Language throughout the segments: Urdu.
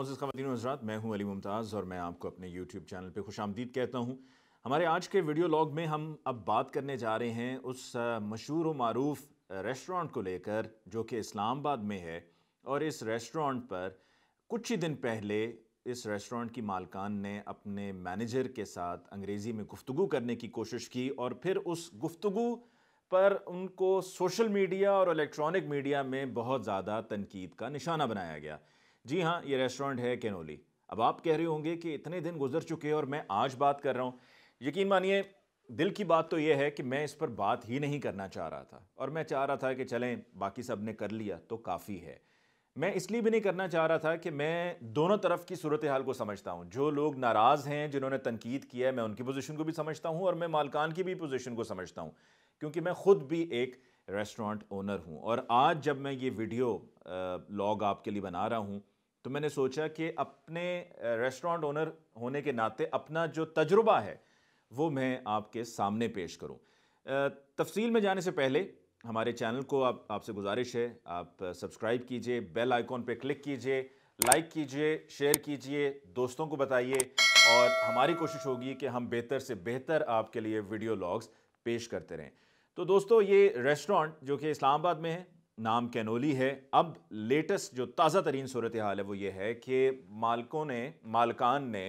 معزز خواتین و حضرات، میں ہوں علی ممتاز اور میں آپ کو اپنے یوٹیوب چینل پہ خوش آمدید کہتا ہوں۔ ہمارے آج کے ویڈیو لاگ میں ہم اب بات کرنے جا رہے ہیں اس مشہور و معروف ریسٹورانٹ کو لے کر جو کہ اسلام آباد میں ہے، اور اس ریسٹورانٹ پر کچھ ہی دن پہلے اس ریسٹورانٹ کی مالکان نے اپنے مینیجر کے ساتھ انگریزی میں گفتگو کرنے کی کوشش کی، اور پھر اس گفتگو پر ان کو سوشل میڈیا اور الیکٹرانک میڈیا میں بہت زیادہ تنقید کا نشانہ بنایا گیا۔ جی ہاں، یہ ریسٹورانٹ ہے کینولی۔ اب آپ کہہ رہے ہوں گے کہ اتنے دن گزر چکے اور میں آج بات کر رہا ہوں۔ یقین مانیے، دل کی بات تو یہ ہے کہ میں اس پر بات ہی نہیں کرنا چاہ رہا تھا، اور میں چاہ رہا تھا کہ چلیں باقی سب نے کر لیا تو کافی ہے۔ میں اس لیے بھی نہیں کرنا چاہ رہا تھا کہ میں دونوں طرف کی صورتحال کو سمجھتا ہوں۔ جو لوگ ناراض ہیں، جنہوں نے تنقید کیا ہے، میں ان کی پوزیشن کو بھی سمجھتا ہوں، اور میں مالکان کی بھی پوزیشن کو سمجھتا ہوں، کیونکہ میں خود بھی ایک ریسٹورانٹ اونر ہوں۔ اور آج جب میں یہ ویڈیو لاگ آپ کے لیے بنا رہا ہوں تو میں نے سوچا کہ اپنے ریسٹورانٹ اونر ہونے کے ناطے اپنا جو تجربہ ہے وہ میں آپ کے سامنے پیش کروں۔ تفصیل میں جانے سے پہلے ہمارے چینل کو آپ سے گزارش ہے، آپ سبسکرائب کیجئے، بیل آئیکن پہ کلک کیجئے، لائک کیجئے، شیئر کیجئے، دوستوں کو بتائیے، اور ہماری کوشش ہوگی کہ ہم بہتر سے بہتر آپ کے لیے ویڈیو لاگز پیش کرتے رہیں۔ تو دوستو، یہ ریسٹورانٹ جو کہ اسلام آباد میں ہے، نام کینولی ہے۔ اب لیٹسٹ جو تازہ ترین صورتحال ہے وہ یہ ہے کہ مالکان نے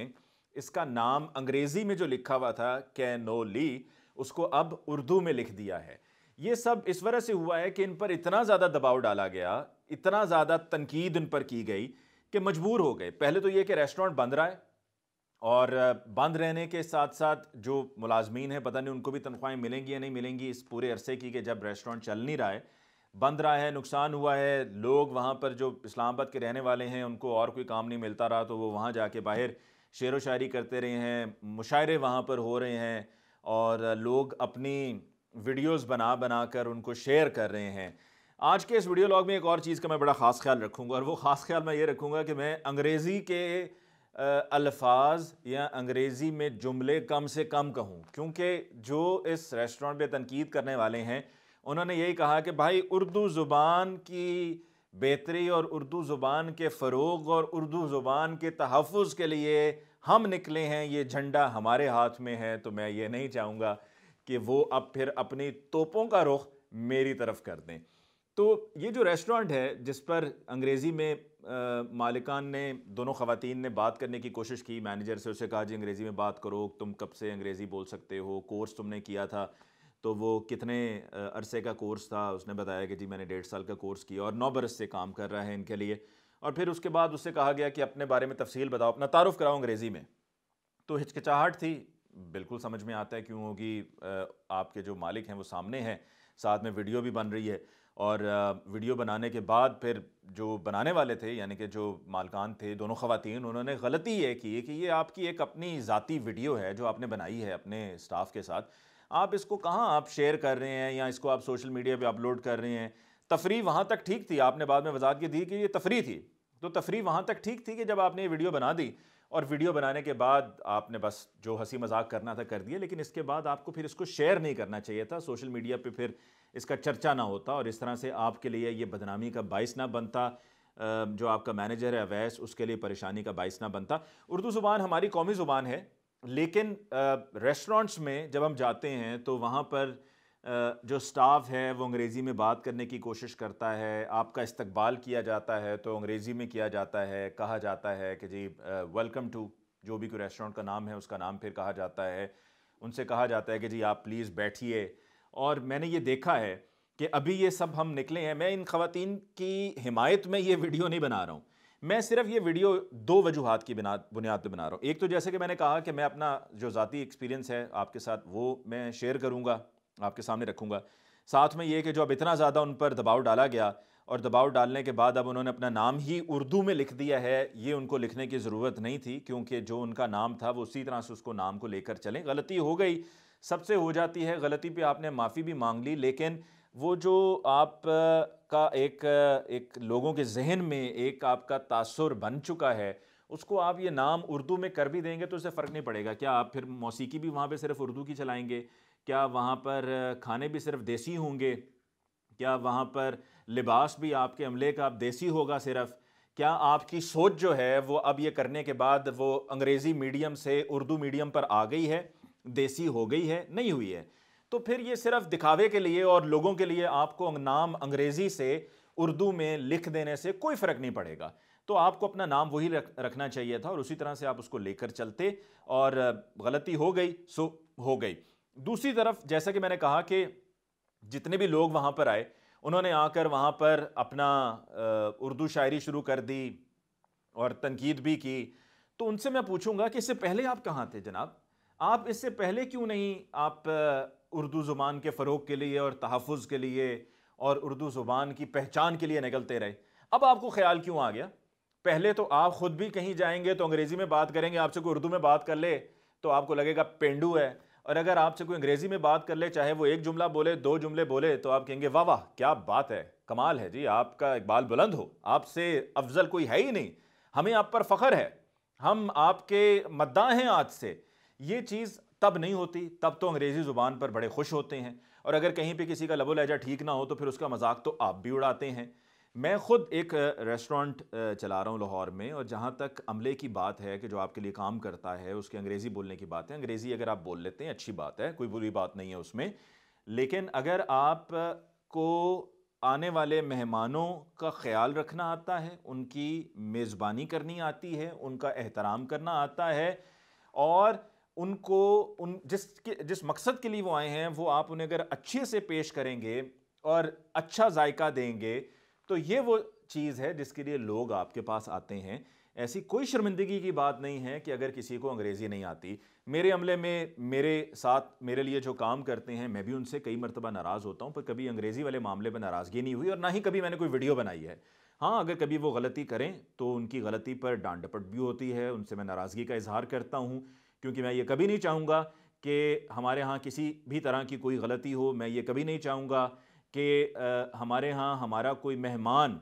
اس کا نام انگریزی میں جو لکھا ہوا تھا کینولی، اس کو اب اردو میں لکھ دیا ہے۔ یہ سب اس وجہ سے ہوا ہے کہ ان پر اتنا زیادہ دباؤ ڈالا گیا، اتنا زیادہ تنقید ان پر کی گئی کہ مجبور ہو گئے۔ پہلے تو یہ کہ ریسٹورانٹ بند رہا ہے، اور بند رہنے کے ساتھ ساتھ جو ملازمین ہیں پتہ نہیں ان کو بھی تنخواہیں ملیں گی یا نہیں ملیں گی اس پورے عرصے کی، کہ جب ریسٹورانٹ چل نہیں رہا ہے، بند رہا ہے، نقصان ہوا ہے۔ لوگ وہاں پر جو اسلام آباد کے رہنے والے ہیں ان کو اور کوئی کام نہیں ملتا رہا، تو وہ وہاں جا کے باہر شعر و شاعری کرتے رہے ہیں، مشاعرے وہاں پر ہو رہے ہیں، اور لوگ اپنی ویڈیوز بنا بنا کر ان کو شیئر کر رہے ہیں۔ آج کے اس ویڈیو لاگ میں ایک اور چیز کا میں بڑا خاص خیال رکھوں گا، اور وہ خاص خیال میں یہ رکھوں گا کہ میں انگریزی کے الفاظ یا انگریزی میں جملے کم سے کم کہوں، کیونکہ جو اس ریسٹورانٹ پہ تنقید کرنے والے ہیں انہوں نے یہی کہا کہ بھائی اردو زبان کی بہتری اور اردو زبان کے فروغ اور اردو زبان کے تحفظ کے لیے ہم نکلے ہیں، یہ جھنڈا ہمارے ہاتھ میں ہے۔ تو میں یہ نہیں چاہوں گا کہ وہ اب پھر اپنی توپوں کا رخ میری طرف کر دیں۔ تو یہ جو ریسٹورانٹ ہے جس پر انگریزی میں مالکان نے، دونوں خواتین نے بات کرنے کی کوشش کی مینیجر سے، اسے کہا جی انگریزی میں بات کرو، تم کب سے انگریزی بول سکتے ہو، کورس تم نے کیا تھا تو وہ کتنے عرصے کا کورس تھا؟ اس نے بتایا کہ جی میں نے 1.5 سال کا کورس کیا اور 9 برس سے کام کر رہا ہے ان کے لیے۔ اور پھر اس کے بعد اس سے کہا گیا کہ اپنے بارے میں تفصیل بتاؤ، اپنا تعارف کراؤ انگریزی میں۔ تو ہچکچاہٹ تھی، بالکل سمجھ میں آتا ہے کیوں ہوگی، آپ کے جو مالک ہیں وہ سامنے ہیں، ساتھ میں ویڈیو بھی بن رہی ہے، اور ویڈیو بنانے کے بعد پھر جو بنانے والے تھے یعنی کہ جو مالکان تھے، دونوں خواتین، انہوں نے غلطی یہ کی کہ یہ آپ کی ایک اپنی ذاتی ویڈیو ہے جو آپ نے بنائی ہے اپنے اسٹاف کے ساتھ، آپ اس کو کہاں آپ شیئر کر رہے ہیں یا اس کو آپ سوشل میڈیا پہ اپلوڈ کر رہے ہیں۔ تفریح وہاں تک ٹھیک تھی، آپ نے بعد میں وضاحت کی دی کہ یہ تفریح تھی، تو تفریح وہاں تک ٹھیک تھی کہ جب آپ نے یہ ویڈیو بنا دی، اور ویڈیو بنانے کے بعد آپ نے بس جو ہنسی مذاق کرنا تھا کر دیا، لیکن اس کے بعد آپ کو پھر اس کو شیئر نہیں کرنا چاہیے تھا، سوشل میڈیا پہ پھر اس کا چرچا نہ ہوتا، اور اس طرح سے آپ کے لیے یہ بدنامی کا باعث نہ بنتا، جو آپ کا مینیجر ہے اویس، اس کے لیے پریشانی کا باعث نہ بنتا۔ اردو زبان ہماری قومی زبان ہے، لیکن ریسٹورانٹس میں جب ہم جاتے ہیں تو وہاں پر جو سٹاف ہے وہ انگریزی میں بات کرنے کی کوشش کرتا ہے، آپ کا استقبال کیا جاتا ہے تو انگریزی میں کیا جاتا ہے، کہا جاتا ہے کہ جی ویلکم ٹو، جو بھی کوئی ریسٹورانٹ کا نام ہے اس کا نام پھر کہا جاتا ہے، ان سے کہا جاتا ہے کہ جی آپ پلیز بیٹھیے۔ اور میں نے یہ دیکھا ہے کہ ابھی یہ سب ہم نکلے ہیں، میں ان خواتین کی حمایت میں یہ ویڈیو نہیں بنا رہا ہوں، میں صرف یہ ویڈیو 2 وجوہات کی بنیاد پہ بنا رہا ہوں۔ ایک تو جیسے کہ میں نے کہا کہ میں اپنا جو ذاتی ایکسپیرینس ہے آپ کے ساتھ وہ میں شیئر کروں گا، آپ کے سامنے رکھوں گا، ساتھ میں یہ کہ جو اب اتنا زیادہ ان پر دباؤ ڈالا گیا، اور دباؤ ڈالنے کے بعد اب انہوں نے اپنا نام ہی اردو میں لکھ دیا ہے، یہ ان کو لکھنے کی ضرورت نہیں تھی، کیونکہ جو ان کا نام تھا وہ اسی طرح سے اس کو نام کو لے کر چلیں۔ غلطی ہو گئی، سب سے ہو جاتی ہے، غلطی پہ آپ نے معافی بھی مانگ لی، لیکن وہ جو آپ کا ایک لوگوں کے ذہن میں ایک آپ کا تاثر بن چکا ہے، اس کو آپ یہ نام اردو میں کر بھی دیں گے تو اس سے فرق نہیں پڑے گا۔ کیا آپ پھر موسیقی بھی وہاں پہ صرف اردو کی چلائیں گے؟ کیا وہاں پر کھانے بھی صرف دیسی ہوں گے؟ کیا وہاں پر لباس بھی آپ کے عملے کا دیسی ہوگا صرف؟ کیا آپ کی سوچ جو ہے وہ اب یہ کرنے کے بعد وہ انگریزی میڈیم سے اردو میڈیم پر آ گئی ہے، دیسی ہو گئی ہے؟ نہیں ہوئی ہے۔ تو پھر یہ صرف دکھاوے کے لیے اور لوگوں کے لیے آپ کو نام انگریزی سے اردو میں لکھ دینے سے کوئی فرق نہیں پڑے گا۔ تو آپ کو اپنا نام وہی رکھنا چاہیے تھا اور اسی طرح سے آپ اس کو لے کر چلتے، اور غلطی ہو گئی سو ہو گئی۔ دوسری طرف جیسا کہ میں نے کہا کہ جتنے بھی لوگ وہاں پر آئے انہوں نے آ کر وہاں پر اپنا اردو شاعری شروع کر دی اور تنقید بھی کی، تو ان سے میں پوچھوں گا کہ اس سے پہلے آپ کہاں تھے جناب؟ آپ اس سے پہلے کیوں نہیں آپ اردو زبان کے فروغ کے لیے اور تحفظ کے لیے اور اردو زبان کی پہچان کے لیے نکلتے رہے؟ اب آپ کو خیال کیوں آ گیا؟ پہلے تو آپ خود بھی کہیں جائیں گے تو انگریزی میں بات کریں گے، آپ سے کوئی اردو میں بات کر لے تو آپ کو لگے گا پینڈو ہے، اور اگر آپ سے کوئی انگریزی میں بات کر لے، چاہے وہ ایک جملہ بولے، دو جملے بولے، تو آپ کہیں گے واہ واہ کیا بات ہے، کمال ہے جی، آپ کا اقبال بلند ہو، آپ سے افضل کوئی ہے ہی نہیں، ہمیں آپ پر فخر ہے، ہم آپ کے مداح ہیں آج سے۔ یہ چیز تب نہیں ہوتی، تب تو انگریزی زبان پر بڑے خوش ہوتے ہیں، اور اگر کہیں پہ کسی کا لب و لہجہ ٹھیک نہ ہو تو پھر اس کا مذاق تو آپ بھی اڑاتے ہیں۔ میں خود ایک ریسٹورنٹ چلا رہا ہوں لاہور میں، اور جہاں تک عملے کی بات ہے کہ جو آپ کے لیے کام کرتا ہے اس کے انگریزی بولنے کی بات ہے، انگریزی اگر آپ بول لیتے ہیں اچھی بات ہے، کوئی بری بات نہیں ہے اس میں، لیکن اگر آپ کو آنے والے مہمانوں کا خیال رکھنا آتا ہے، ان کی میزبانی کرنی آتی ہے، ان کا احترام کرنا آتا ہے، اور ان کو جس مقصد کے لیے وہ آئے ہیں وہ آپ انہیں اگر اچھے سے پیش کریں گے اور اچھا ذائقہ دیں گے، تو یہ وہ چیز ہے جس کے لیے لوگ آپ کے پاس آتے ہیں۔ ایسی کوئی شرمندگی کی بات نہیں ہے کہ اگر کسی کو انگریزی نہیں آتی۔ میرے عملے میں میرے ساتھ میرے لیے جو کام کرتے ہیں، میں بھی ان سے کئی مرتبہ ناراض ہوتا ہوں، پر کبھی انگریزی والے معاملے میں ناراضگی نہیں ہوئی، اور نہ ہی کبھی میں نے کوئی ویڈیو بنائی ہے۔ ہاں، اگر کبھی وہ غلطی کریں تو ان کی غلطی پر ڈانٹ ڈپٹ بھی ہوتی ہے، ان سے میں ناراضگی کا اظہار کرتا ہوں، کیونکہ میں یہ کبھی نہیں چاہوں گا کہ ہمارے ہاں کسی بھی طرح کی کوئی غلطی ہو۔ میں یہ کبھی نہیں چاہوں گا کہ ہمارے ہاں ہمارا کوئی مہمان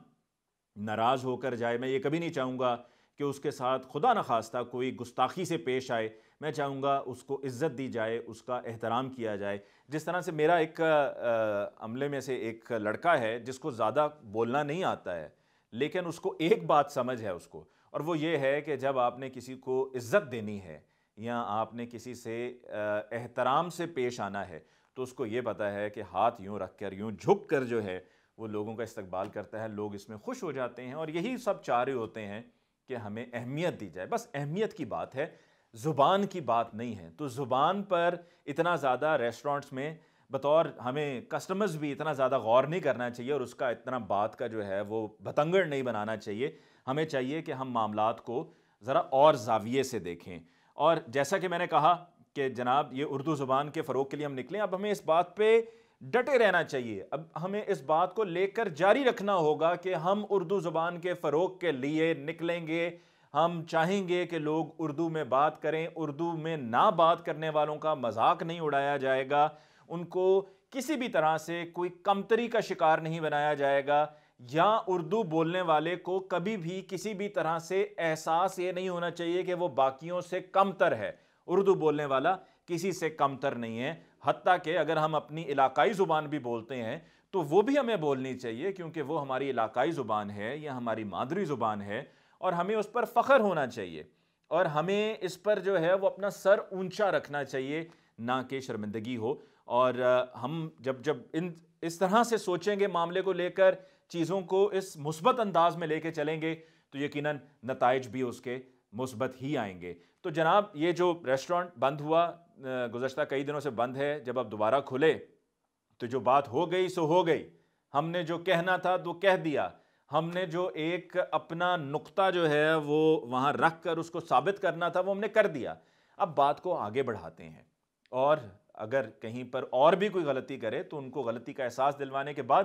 ناراض ہو کر جائے، میں یہ کبھی نہیں چاہوں گا کہ اس کے ساتھ خدا نخواستہ کوئی گستاخی سے پیش آئے۔ میں چاہوں گا اس کو عزت دی جائے، اس کا احترام کیا جائے۔ جس طرح سے میرا ایک عملے میں سے ایک لڑکا ہے جس کو زیادہ بولنا نہیں آتا ہے، لیکن اس کو ایک بات سمجھ ہے اس کو، اور وہ یہ ہے کہ جب آپ نے کسی کو عزت دینی ہے یا آپ نے کسی سے احترام سے پیش آنا ہے، تو اس کو یہ پتہ ہے کہ ہاتھ یوں رکھ کر، یوں جھک کر جو ہے وہ لوگوں کا استقبال کرتا ہے، لوگ اس میں خوش ہو جاتے ہیں، اور یہی سب چاہ رہے ہوتے ہیں کہ ہمیں اہمیت دی جائے۔ بس اہمیت کی بات ہے، زبان کی بات نہیں ہے۔ تو زبان پر اتنا زیادہ ریسٹورنٹس میں بطور ہمیں کسٹمرز بھی اتنا زیادہ غور نہیں کرنا چاہیے، اور اس کا اتنا بات کا جو ہے وہ بتنگڑ نہیں بنانا چاہیے۔ ہمیں چاہیے کہ ہم معاملات کو ذرا اور زاویے سے دیکھیں، اور جیسا کہ میں نے کہا کہ جناب یہ اردو زبان کے فروغ کے لیے ہم نکلیں، اب ہمیں اس بات پہ ڈٹے رہنا چاہیے، اب ہمیں اس بات کو لے کر جاری رکھنا ہوگا کہ ہم اردو زبان کے فروغ کے لیے نکلیں گے۔ ہم چاہیں گے کہ لوگ اردو میں بات کریں، اردو میں نہ بات کرنے والوں کا مذاق نہیں اڑایا جائے گا، ان کو کسی بھی طرح سے کوئی کمتری کا شکار نہیں بنایا جائے گا، یا اردو بولنے والے کو کبھی بھی کسی بھی طرح سے احساس یہ نہیں ہونا چاہیے کہ وہ باقیوں سے کمتر ہے۔ اردو بولنے والا کسی سے کمتر نہیں ہے، حتیٰ کہ اگر ہم اپنی علاقائی زبان بھی بولتے ہیں تو وہ بھی ہمیں بولنی چاہیے، کیونکہ وہ ہماری علاقائی زبان ہے یا ہماری مادری زبان ہے، اور ہمیں اس پر فخر ہونا چاہیے، اور ہمیں اس پر جو ہے وہ اپنا سر اونچا رکھنا چاہیے، نہ کہ شرمندگی ہو۔ اور ہم جب اس طرح سے سوچیں گے معاملے کو لے کر، چیزوں کو اس مثبت انداز میں لے کے چلیں گے، تو یقیناً نتائج بھی اس کے مثبت ہی آئیں گے۔ تو جناب یہ جو ریسٹورنٹ بند ہوا، گزشتہ کئی دنوں سے بند ہے، جب اب دوبارہ کھلے تو جو بات ہو گئی سو ہو گئی، ہم نے جو کہنا تھا تو کہہ دیا، ہم نے جو ایک اپنا نقطہ جو ہے وہ وہاں رکھ کر اس کو ثابت کرنا تھا وہ ہم نے کر دیا۔ اب بات کو آگے بڑھاتے ہیں، اور اگر کہیں پر اور بھی کوئی غلطی کرے تو ان کو غلطی کا احساس دلوانے کے بعد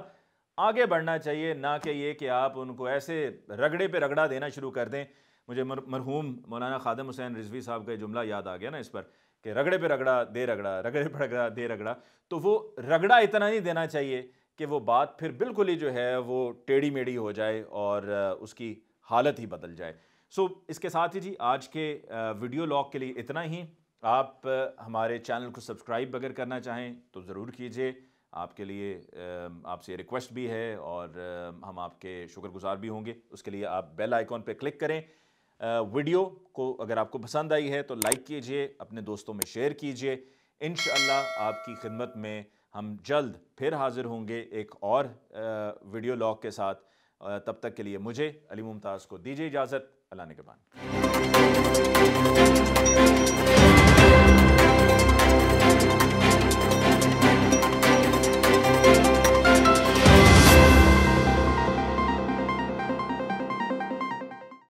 آگے بڑھنا چاہیے، نہ کہ یہ کہ آپ ان کو ایسے رگڑے پہ رگڑا دینا شروع کر دیں۔ مجھے مرحوم مولانا خادم حسین رضوی صاحب کا جملہ یاد آ گیا نا اس پر، کہ رگڑے پہ رگڑا دے رگڑا، رگڑے پہ رگڑا دے رگڑا، تو وہ رگڑا اتنا نہیں دینا چاہیے کہ وہ بات پھر بالکل ہی جو ہے وہ ٹیڑھی میڑھی ہو جائے اور اس کی حالت ہی بدل جائے۔ سو اس کے ساتھ ہی جی آج کے ویڈیو لاگ کے لیے اتنا ہی۔ آپ ہمارے چینل کو سبسکرائب اگر کرنا چاہیں تو ضرور کیجئے، آپ کے لیے آپ سے ریکویسٹ بھی ہے اور ہم آپ کے شکر گزار بھی ہوں گے. اس کے لیے آپ بیل آئیکن پہ کلک کریں. ویڈیو کو اگر آپ کو پسند آئی ہے تو لائک کیجئے, اپنے دوستوں میں شیئر کیجئے. انشاءاللہ آپ کی خدمت میں ہم جلد پھر حاضر ہوں گے ایک اور ویڈیو لاگ کے ساتھ. تب تک کے لیے مجھے علی ممتاز کو دیجیے اجازت. اللہ نگہبان.